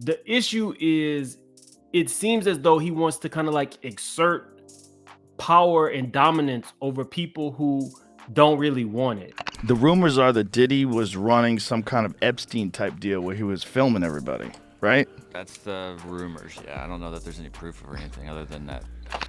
The issue is, it seems as though he wants to kind of like exert power and dominance over people who don't really want it. The rumors are that Diddy was running some kind of Epstein type deal where he was filming everybody, right? That's the rumors. Yeah, I don't know that there's any proof or anything other than that.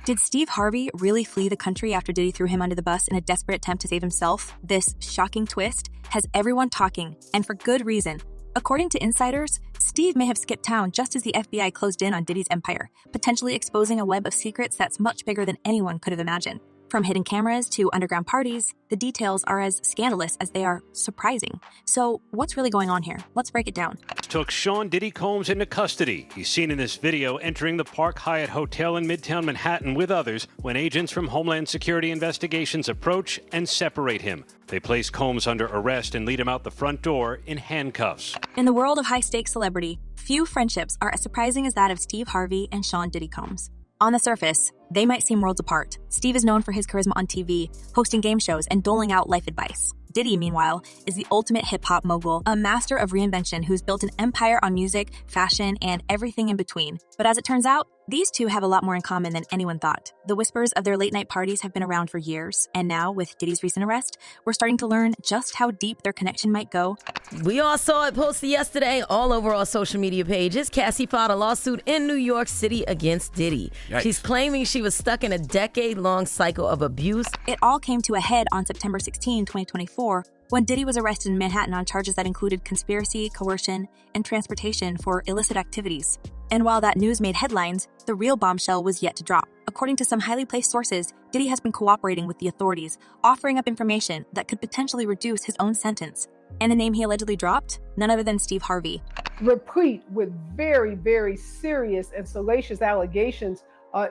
Did Steve Harvey really flee the country after Diddy threw him under the bus in a desperate attempt to save himself? This shocking twist has everyone talking, and for good reason. According to insiders, Steve may have skipped town just as the FBI closed in on Diddy's empire, potentially exposing a web of secrets that's much bigger than anyone could have imagined. From hidden cameras to underground parties, the details are as scandalous as they are surprising. So what's really going on here? Let's break it down. Took Sean Diddy Combs into custody. He's seen in this video entering the Park Hyatt Hotel in Midtown Manhattan with others when agents from Homeland Security Investigations approach and separate him. They place Combs under arrest and lead him out the front door in handcuffs. In the world of high-stakes celebrity, few friendships are as surprising as that of Steve Harvey and Sean Diddy Combs. On the surface, they might seem worlds apart. Steve is known for his charisma on TV, hosting game shows, and doling out life advice. Diddy, meanwhile, is the ultimate hip-hop mogul, a master of reinvention who's built an empire on music, fashion, and everything in between. But as it turns out, these two have a lot more in common than anyone thought. The whispers of their late-night parties have been around for years, and now, with Diddy's recent arrest, we're starting to learn just how deep their connection might go. We all saw it posted yesterday all over our social media pages. Cassie filed a lawsuit in New York City against Diddy. Yikes. She's claiming she was stuck in a decade-long cycle of abuse. It all came to a head on September 16, 2024, when Diddy was arrested in Manhattan on charges that included conspiracy, coercion, and transportation for illicit activities. And while that news made headlines, the real bombshell was yet to drop. According to some highly placed sources, Diddy has been cooperating with the authorities, offering up information that could potentially reduce his own sentence. And the name he allegedly dropped? None other than Steve Harvey. Replete with very, very serious and salacious allegations,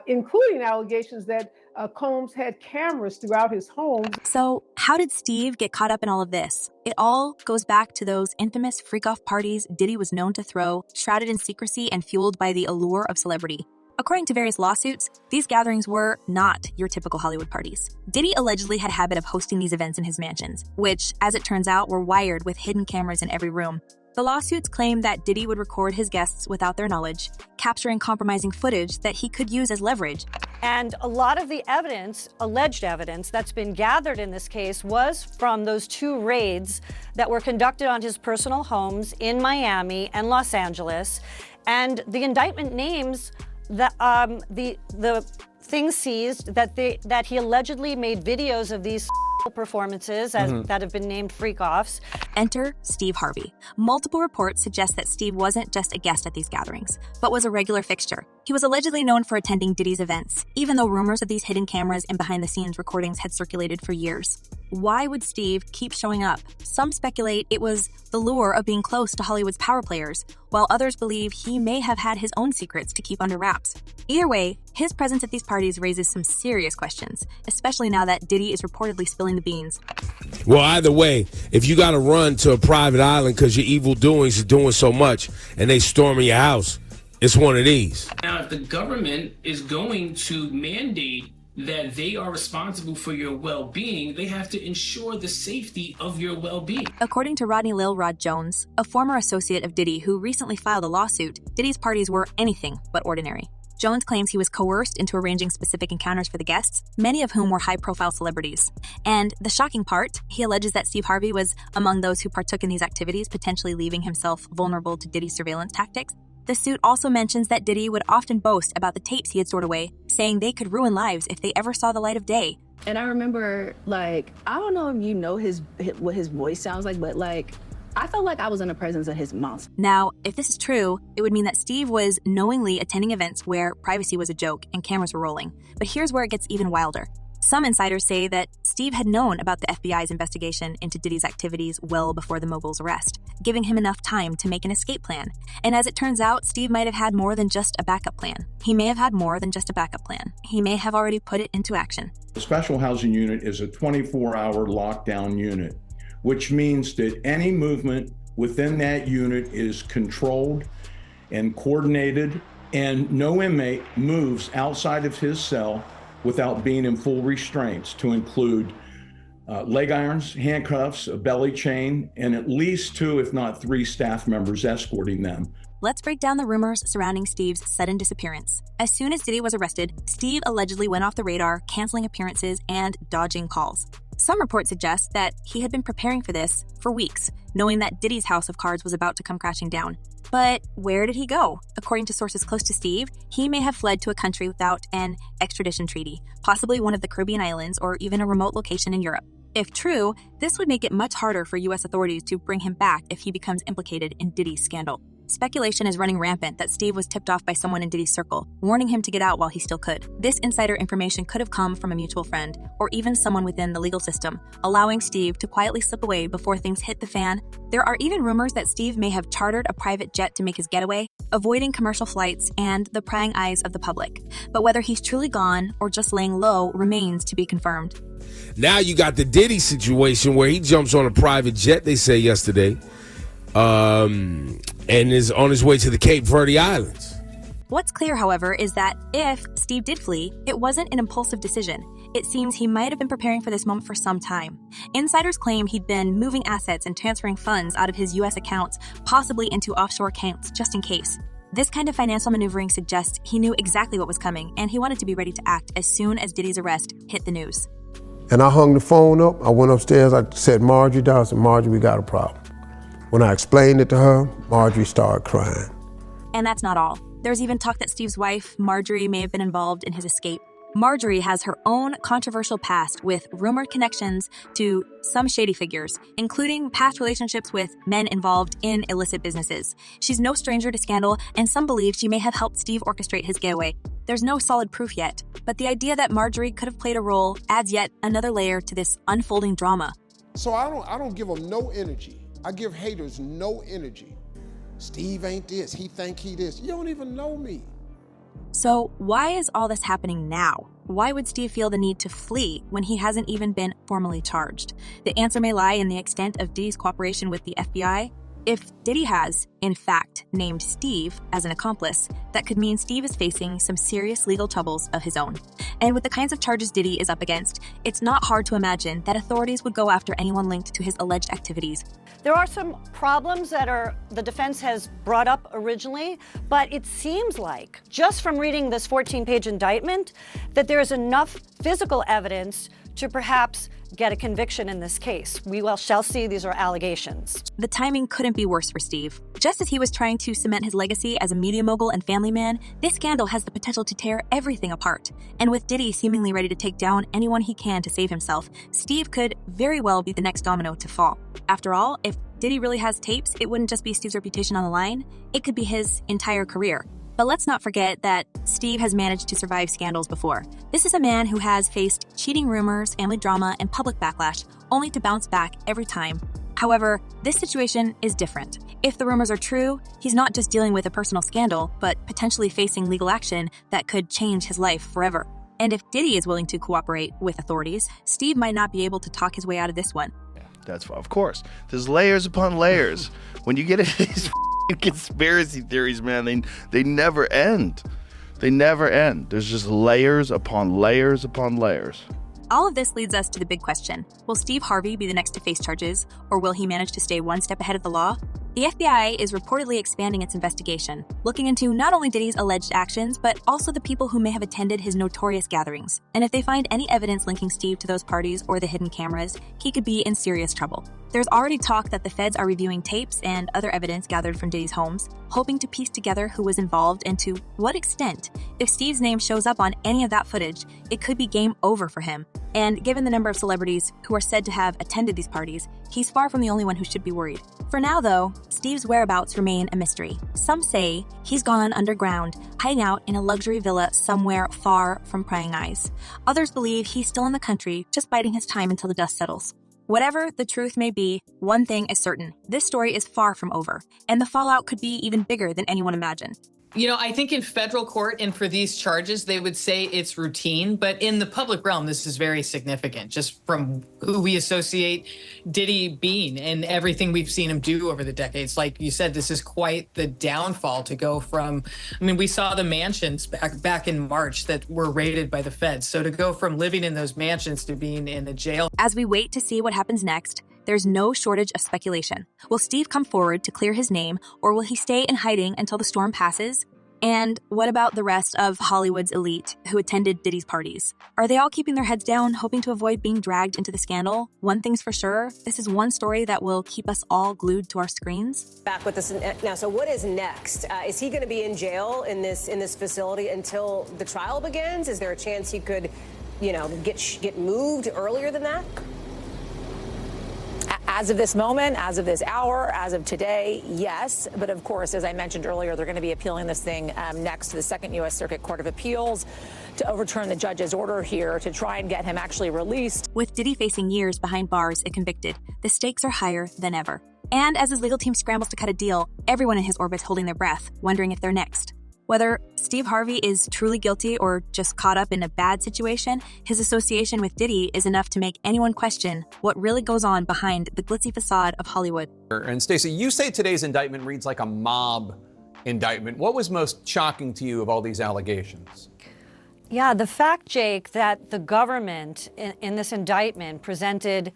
including allegations that Combs had cameras throughout his home. So how did Steve get caught up in all of this? It all goes back to those infamous freak-off parties Diddy was known to throw, shrouded in secrecy and fueled by the allure of celebrity. According to various lawsuits, these gatherings were not your typical Hollywood parties. Diddy allegedly had a habit of hosting these events in his mansions, which, as it turns out, were wired with hidden cameras in every room. The lawsuits claim that Diddy would record his guests without their knowledge, capturing compromising footage that he could use as leverage. And a lot of the evidence, alleged evidence, that's been gathered in this case was from those two raids that were conducted on his personal homes in Miami and Los Angeles. And the indictment names the things seized that he allegedly made videos of these performances that have been named freak-offs. Enter Steve Harvey. Multiple reports suggest that Steve wasn't just a guest at these gatherings, but was a regular fixture. He was allegedly known for attending Diddy's events, even though rumors of these hidden cameras and behind-the-scenes recordings had circulated for years. Why would Steve keep showing up? Some speculate it was the lure of being close to Hollywood's power players, while others believe he may have had his own secrets to keep under wraps. Either way, his presence at these parties raises some serious questions, especially now that Diddy is reportedly spilling the beans. Well, either way, if you got to run to a private island because your evil doings is doing so much and they storming your house, it's one of these. Now, if the government is going to mandate that they are responsible for your well-being, they have to ensure the safety of your well-being. According to Rodney Lil Rod Jones, a former associate of Diddy who recently filed a lawsuit, Diddy's parties were anything but ordinary. Jones claims he was coerced into arranging specific encounters for the guests, many of whom were high-profile celebrities. And the shocking part, he alleges that Steve Harvey was among those who partook in these activities, potentially leaving himself vulnerable to Diddy's surveillance tactics. The suit also mentions that Diddy would often boast about the tapes he had stored away, saying they could ruin lives if they ever saw the light of day. And I remember, I don't know if you know what his voice sounds like, but I felt like I was in the presence of his monster. Now, if this is true, it would mean that Steve was knowingly attending events where privacy was a joke and cameras were rolling. But here's where it gets even wilder. Some insiders say that Steve had known about the FBI's investigation into Diddy's activities well before the mogul's arrest, giving him enough time to make an escape plan. And as it turns out, Steve might have had more than just a backup plan. He may have had more than just a backup plan. He may have already put it into action. The special housing unit is a 24-hour lockdown unit, which means that any movement within that unit is controlled and coordinated, and no inmate moves outside of his cell without being in full restraints, to include leg irons, handcuffs, a belly chain, and at least 2, if not 3 staff members escorting them. let's break down the rumors surrounding Steve's sudden disappearance. As soon as Diddy was arrested, Steve allegedly went off the radar, canceling appearances and dodging calls. Some reports suggest that he had been preparing for this for weeks, knowing that Diddy's house of cards was about to come crashing down. But where did he go? According to sources close to Steve, he may have fled to a country without an extradition treaty, possibly one of the Caribbean islands or even a remote location in Europe. If true, this would make it much harder for U.S. authorities to bring him back if he becomes implicated in Diddy's scandal. Speculation is running rampant that Steve was tipped off by someone in Diddy's circle, warning him to get out while he still could. This insider information could have come from a mutual friend, or even someone within the legal system, allowing Steve to quietly slip away before things hit the fan. There are even rumors that Steve may have chartered a private jet to make his getaway, avoiding commercial flights and the prying eyes of the public. But whether he's truly gone or just laying low remains to be confirmed. Now you got the Diddy situation where he jumps on a private jet, they say yesterday, and is on his way to the Cape Verde Islands. What's clear, however, is that if Steve did flee, it wasn't an impulsive decision. It seems he might have been preparing for this moment for some time. Insiders claim he'd been moving assets and transferring funds out of his U.S. accounts, possibly into offshore accounts, just in case. This kind of financial maneuvering suggests he knew exactly what was coming, and he wanted to be ready to act as soon as Diddy's arrest hit the news. And I hung the phone up. I went upstairs. I said, Marjorie down. I said, Marjorie, we got a problem. When I explained it to her, Marjorie started crying. And that's not all. There's even talk that Steve's wife, Marjorie, may have been involved in his escape. Marjorie has her own controversial past with rumored connections to some shady figures, including past relationships with men involved in illicit businesses. She's no stranger to scandal, and some believe she may have helped Steve orchestrate his getaway. There's no solid proof yet, but the idea that Marjorie could have played a role adds yet another layer to this unfolding drama. So I don't give them no energy. I give haters no energy. Steve ain't this, he think he this. You don't even know me. So why is all this happening now? Why would Steve feel the need to flee when he hasn't even been formally charged? The answer may lie in the extent of Diddy's cooperation with the FBI. If Diddy has, in fact, named Steve as an accomplice, that could mean Steve is facing some serious legal troubles of his own. And with the kinds of charges Diddy is up against, it's not hard to imagine that authorities would go after anyone linked to his alleged activities. There are some problems that the defense has brought up originally, but it seems like, just from reading this 14-page indictment, that there is enough physical evidence to perhaps get a conviction in this case. We shall see. These are allegations. The timing couldn't be worse for Steve. Just as he was trying to cement his legacy as a media mogul and family man, this scandal has the potential to tear everything apart. And with Diddy seemingly ready to take down anyone he can to save himself, Steve could very well be the next domino to fall. After all, if Diddy really has tapes, it wouldn't just be Steve's reputation on the line, it could be his entire career. But let's not forget that Steve has managed to survive scandals before. This is a man who has faced cheating rumors, family drama, and public backlash, only to bounce back every time. However, this situation is different. If the rumors are true, he's not just dealing with a personal scandal, but potentially facing legal action that could change his life forever. And if Diddy is willing to cooperate with authorities, Steve might not be able to talk his way out of this one. That's of course. There's layers upon layers. When you get into these conspiracy theories, man, they never end. They never end. There's just layers upon layers upon layers. All of this leads us to the big question. Will Steve Harvey be the next to face charges, or will he manage to stay one step ahead of the law? The FBI is reportedly expanding its investigation, looking into not only Diddy's alleged actions, but also the people who may have attended his notorious gatherings. And if they find any evidence linking Steve to those parties or the hidden cameras, he could be in serious trouble. There's already talk that the feds are reviewing tapes and other evidence gathered from Diddy's homes, hoping to piece together who was involved and to what extent. If Steve's name shows up on any of that footage, it could be game over for him. And given the number of celebrities who are said to have attended these parties, he's far from the only one who should be worried. For now, though, Steve's whereabouts remain a mystery. Some say he's gone underground, hiding out in a luxury villa somewhere far from prying eyes. Others believe he's still in the country, just biding his time until the dust settles. Whatever the truth may be, one thing is certain. This story is far from over, and the fallout could be even bigger than anyone imagined. You know, I think in federal court and for these charges, they would say it's routine, but in the public realm, this is very significant, just from who we associate Diddy being and everything we've seen him do over the decades. Like you said, this is quite the downfall to go from, I mean, we saw the mansions back in March that were raided by the feds. So to go from living in those mansions to being in a jail. As we wait to see what happens next, there's no shortage of speculation. Will Steve come forward to clear his name, or will he stay in hiding until the storm passes? And what about the rest of Hollywood's elite who attended Diddy's parties? Are they all keeping their heads down, hoping to avoid being dragged into the scandal? One thing's for sure, this is one story that will keep us all glued to our screens. Back with us now. So what is next? Is he going to be in jail in this facility until the trial begins? Is there a chance he could, get moved earlier than that? As of this moment, as of this hour, as of today, yes. But of course, as I mentioned earlier, they're going to be appealing this thing next to the Second U.S. Circuit Court of Appeals to overturn the judge's order here to try and get him actually released. With Diddy facing years behind bars if convicted, the stakes are higher than ever. And as his legal team scrambles to cut a deal, everyone in his orbit's holding their breath, wondering if they're next. Whether Steve Harvey is truly guilty or just caught up in a bad situation, his association with Diddy is enough to make anyone question what really goes on behind the glitzy facade of Hollywood. And Stacey, you say today's indictment reads like a mob indictment. What was most shocking to you of all these allegations? Yeah, the fact, Jake, that the government in this indictment presented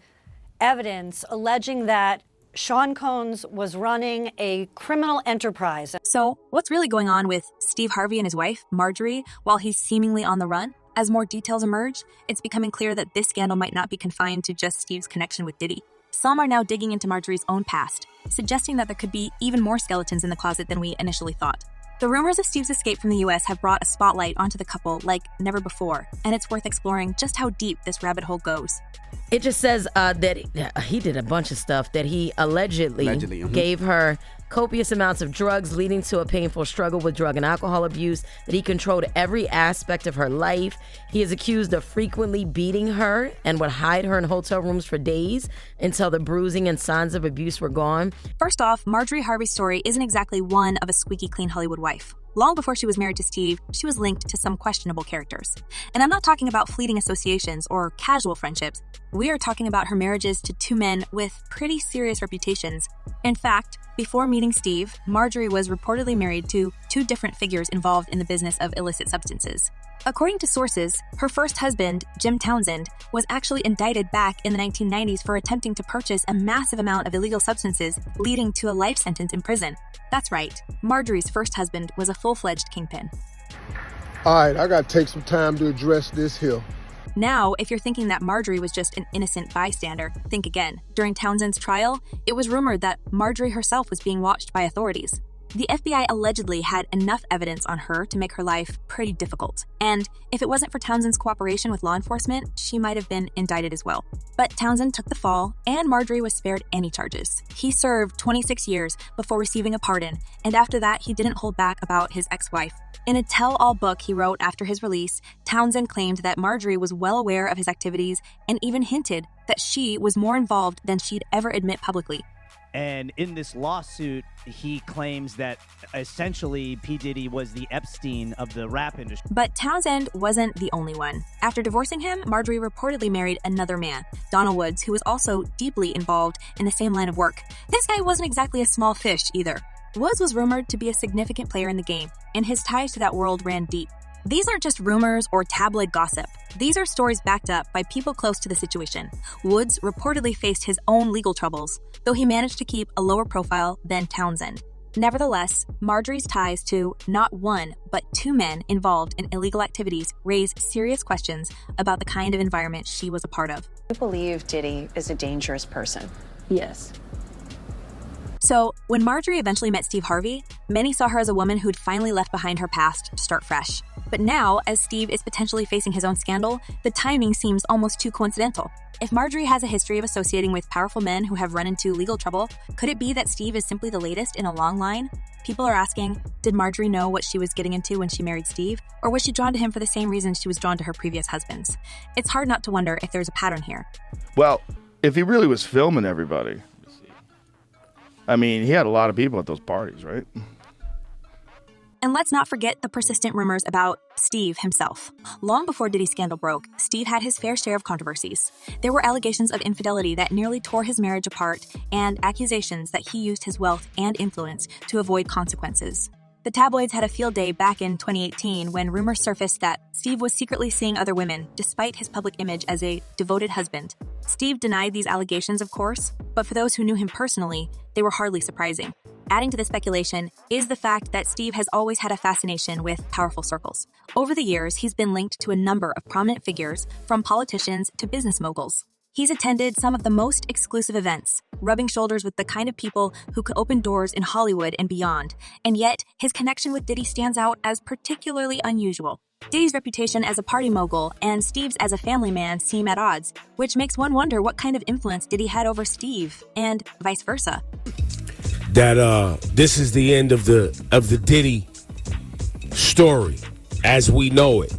evidence alleging that Sean Combs was running a criminal enterprise. So, what's really going on with Steve Harvey and his wife, Marjorie, while he's seemingly on the run? As more details emerge, it's becoming clear that this scandal might not be confined to just Steve's connection with Diddy. Some are now digging into Marjorie's own past, suggesting that there could be even more skeletons in the closet than we initially thought. The rumors of Steve's escape from the U.S. have brought a spotlight onto the couple like never before, and it's worth exploring just how deep this rabbit hole goes. It just says that he did a bunch of stuff, that he allegedly gave her copious amounts of drugs, leading to a painful struggle with drug and alcohol abuse, that he controlled every aspect of her life. He is accused of frequently beating her and would hide her in hotel rooms for days until the bruising and signs of abuse were gone. First off, Marjorie Harvey's story isn't exactly one of a squeaky clean Hollywood wife. Long before she was married to Steve, she was linked to some questionable characters. And I'm not talking about fleeting associations or casual friendships. We are talking about her marriages to two men with pretty serious reputations. In fact, before meeting Steve, Marjorie was reportedly married to two different figures involved in the business of illicit substances. According to sources, her first husband, Jim Townsend, was actually indicted back in the 1990s for attempting to purchase a massive amount of illegal substances, leading to a life sentence in prison. That's right, Marjorie's first husband was a full-fledged kingpin. All right, I gotta take some time to address this here. Now, if you're thinking that Marjorie was just an innocent bystander, think again. During Townsend's trial, it was rumored that Marjorie herself was being watched by authorities. The FBI allegedly had enough evidence on her to make her life pretty difficult. And if it wasn't for Townsend's cooperation with law enforcement, she might have been indicted as well. But Townsend took the fall, and Marjorie was spared any charges. He served 26 years before receiving a pardon, and after that, he didn't hold back about his ex-wife. In a tell-all book he wrote after his release, Townsend claimed that Marjorie was well aware of his activities and even hinted that she was more involved than she'd ever admit publicly. And in this lawsuit, he claims that essentially P. Diddy was the Epstein of the rap industry. But Townsend wasn't the only one. After divorcing him, Marjorie reportedly married another man, Donald Woods, who was also deeply involved in the same line of work. This guy wasn't exactly a small fish either. Woods was rumored to be a significant player in the game, and his ties to that world ran deep. These aren't just rumors or tabloid gossip. These are stories backed up by people close to the situation. Woods reportedly faced his own legal troubles, though he managed to keep a lower profile than Townsend. Nevertheless, Marjorie's ties to not one, but two men involved in illegal activities raise serious questions about the kind of environment she was a part of. I believe Diddy is a dangerous person. Yes. So, when Marjorie eventually met Steve Harvey, many saw her as a woman who'd finally left behind her past to start fresh. But now, as Steve is potentially facing his own scandal, the timing seems almost too coincidental. If Marjorie has a history of associating with powerful men who have run into legal trouble, could it be that Steve is simply the latest in a long line? People are asking, did Marjorie know what she was getting into when she married Steve? Or was she drawn to him for the same reasons she was drawn to her previous husbands? It's hard not to wonder if there's a pattern here. Well, if he really was filming everybody, I mean, he had a lot of people at those parties, right? And let's not forget the persistent rumors about Steve himself. Long before Diddy's scandal broke, Steve had his fair share of controversies. There were allegations of infidelity that nearly tore his marriage apart, and accusations that he used his wealth and influence to avoid consequences. The tabloids had a field day back in 2018 when rumors surfaced that Steve was secretly seeing other women, despite his public image as a devoted husband. Steve denied these allegations, of course, but for those who knew him personally, they were hardly surprising. Adding to the speculation is the fact that Steve has always had a fascination with powerful circles. Over the years, he's been linked to a number of prominent figures, from politicians to business moguls. He's attended some of the most exclusive events, rubbing shoulders with the kind of people who could open doors in Hollywood and beyond, and yet his connection with Diddy stands out as particularly unusual. Diddy's reputation as a party mogul and Steve's as a family man seem at odds, which makes one wonder what kind of influence Diddy had over Steve, and vice versa. That this is the end of the Diddy story as we know it.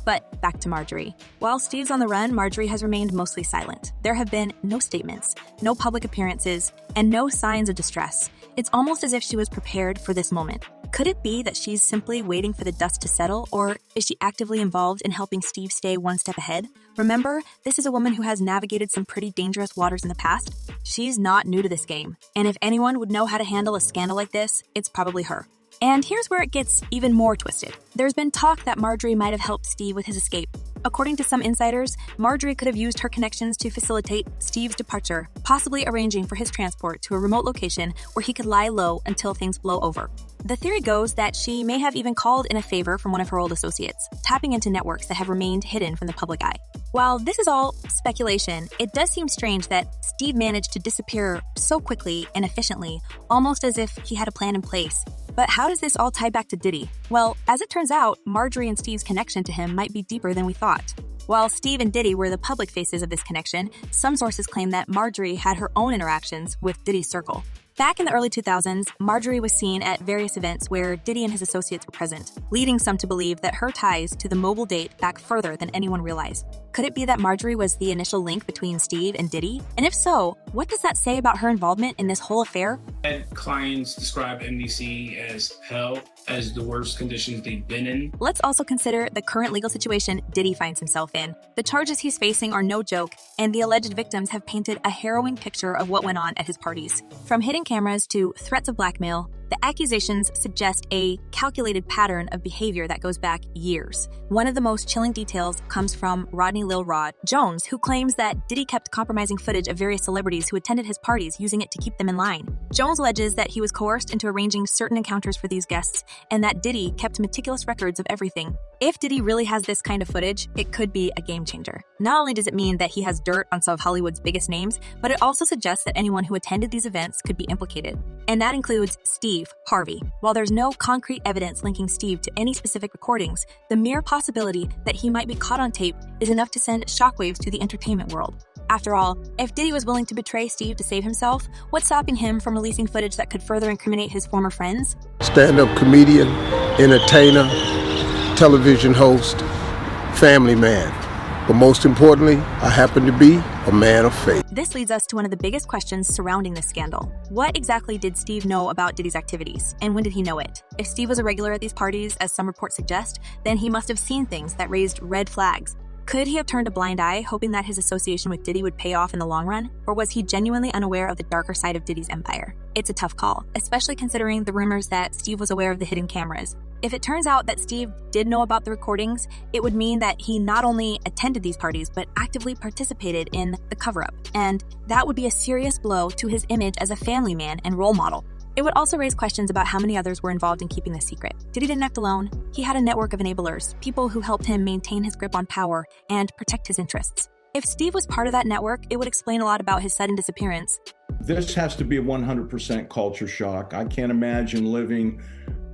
But back to Marjorie. While Steve's on the run, Marjorie has remained mostly silent. There have been no statements, no public appearances, and no signs of distress. It's almost as if she was prepared for this moment. Could it be that she's simply waiting for the dust to settle, or is she actively involved in helping Steve stay one step ahead? Remember, this is a woman who has navigated some pretty dangerous waters in the past. She's not new to this game, and if anyone would know how to handle a scandal like this, it's probably her. And here's where it gets even more twisted. There's been talk that Marjorie might have helped Steve with his escape. According to some insiders, Marjorie could have used her connections to facilitate Steve's departure, possibly arranging for his transport to a remote location where he could lie low until things blow over. The theory goes that she may have even called in a favor from one of her old associates, tapping into networks that have remained hidden from the public eye. While this is all speculation, it does seem strange that Steve managed to disappear so quickly and efficiently, almost as if he had a plan in place. But how does this all tie back to Diddy? Well, as it turns out, Marjorie and Steve's connection to him might be deeper than we thought. While Steve and Diddy were the public faces of this connection, some sources claim that Marjorie had her own interactions with Diddy's circle. Back in the early 2000s, Marjorie was seen at various events where Diddy and his associates were present, leading some to believe that her ties to the mogul date back further than anyone realized. Could it be that Marjorie was the initial link between Steve and Diddy? And if so, what does that say about her involvement in this whole affair? Clients describe MDC as hell, as the worst conditions they've been in. Let's also consider the current legal situation Diddy finds himself in. The charges he's facing are no joke, and the alleged victims have painted a harrowing picture of what went on at his parties. From hidden cameras to threats of blackmail, the accusations suggest a calculated pattern of behavior that goes back years. One of the most chilling details comes from Rodney Lil Rod Jones, who claims that Diddy kept compromising footage of various celebrities who attended his parties, using it to keep them in line. Jones alleges that he was coerced into arranging certain encounters for these guests, and that Diddy kept meticulous records of everything. If Diddy really has this kind of footage, it could be a game changer. Not only does it mean that he has dirt on some of Hollywood's biggest names, but it also suggests that anyone who attended these events could be implicated. And that includes Steve Harvey. While there's no concrete evidence linking Steve to any specific recordings, the mere possibility that he might be caught on tape is enough to send shockwaves to the entertainment world. After all, if Diddy was willing to betray Steve to save himself, what's stopping him from releasing footage that could further incriminate his former friends? Stand-up comedian, entertainer, television host, family man. But most importantly, I happen to be a man of faith. This leads us to one of the biggest questions surrounding this scandal. What exactly did Steve know about Diddy's activities, and when did he know it? If Steve was a regular at these parties, as some reports suggest, then he must have seen things that raised red flags. Could he have turned a blind eye, hoping that his association with Diddy would pay off in the long run? Or was he genuinely unaware of the darker side of Diddy's empire? It's a tough call, especially considering the rumors that Steve was aware of the hidden cameras. If it turns out that Steve did know about the recordings, it would mean that he not only attended these parties, but actively participated in the cover-up. And that would be a serious blow to his image as a family man and role model. It would also raise questions about how many others were involved in keeping this secret. Diddy didn't act alone. He had a network of enablers, people who helped him maintain his grip on power and protect his interests. If Steve was part of that network, it would explain a lot about his sudden disappearance. This has to be a 100% culture shock. I can't imagine living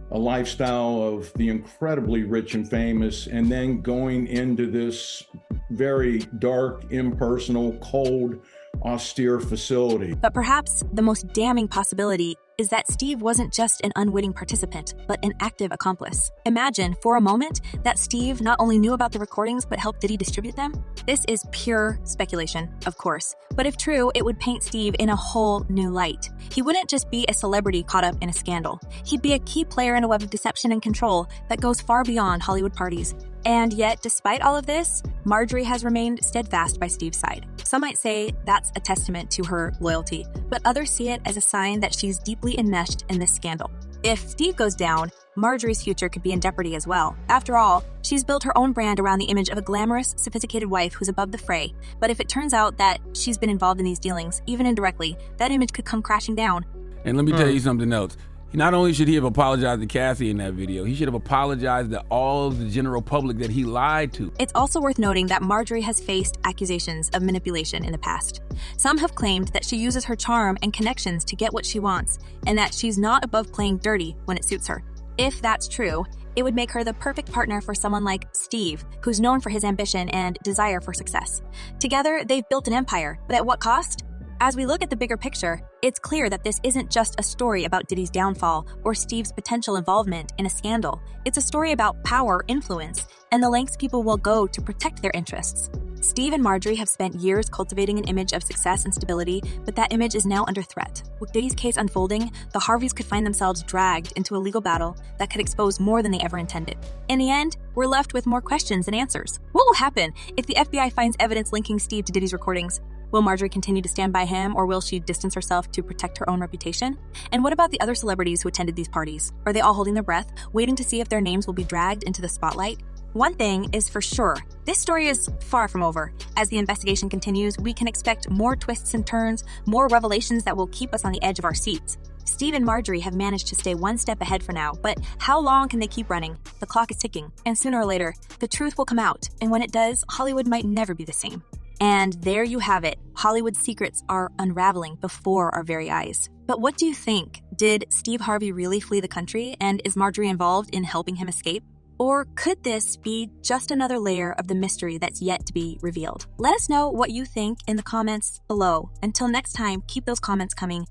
a lifestyle of the incredibly rich and famous and then going into this very dark, impersonal, cold, austere facility. But perhaps the most damning possibility is that Steve wasn't just an unwitting participant, but an active accomplice. Imagine, for a moment, that Steve not only knew about the recordings, but helped Diddy distribute them. This is pure speculation, of course. But if true, it would paint Steve in a whole new light. He wouldn't just be a celebrity caught up in a scandal. He'd be a key player in a web of deception and control that goes far beyond Hollywood parties. And yet, despite all of this, Marjorie has remained steadfast by Steve's side. Some might say that's a testament to her loyalty, but others see it as a sign that she's deeply enmeshed in this scandal. If Steve goes down, Marjorie's future could be in jeopardy as well. After all, she's built her own brand around the image of a glamorous, sophisticated wife who's above the fray. But if it turns out that she's been involved in these dealings, even indirectly, that image could come crashing down. And let me tell you something else. Not only should he have apologized to Cassie in that video, he should have apologized to all of the general public that he lied to. It's also worth noting that Marjorie has faced accusations of manipulation in the past. Some have claimed that she uses her charm and connections to get what she wants, and that she's not above playing dirty when it suits her. If that's true, it would make her the perfect partner for someone like Steve, who's known for his ambition and desire for success. Together, they've built an empire, but at what cost? As we look at the bigger picture, it's clear that this isn't just a story about Diddy's downfall or Steve's potential involvement in a scandal. It's a story about power, influence, and the lengths people will go to protect their interests. Steve and Marjorie have spent years cultivating an image of success and stability, but that image is now under threat. With Diddy's case unfolding, the Harveys could find themselves dragged into a legal battle that could expose more than they ever intended. In the end, we're left with more questions than answers. What will happen if the FBI finds evidence linking Steve to Diddy's recordings? Will Marjorie continue to stand by him, or will she distance herself to protect her own reputation? And what about the other celebrities who attended these parties? Are they all holding their breath, waiting to see if their names will be dragged into the spotlight? One thing is for sure, this story is far from over. As the investigation continues, we can expect more twists and turns, more revelations that will keep us on the edge of our seats. Steve and Marjorie have managed to stay one step ahead for now, but how long can they keep running? The clock is ticking, and sooner or later, the truth will come out, and when it does, Hollywood might never be the same. And there you have it. Hollywood's secrets are unraveling before our very eyes. But what do you think? Did Steve Harvey really flee the country, and is Marjorie involved in helping him escape? Or could this be just another layer of the mystery that's yet to be revealed? Let us know what you think in the comments below. Until next time, keep those comments coming.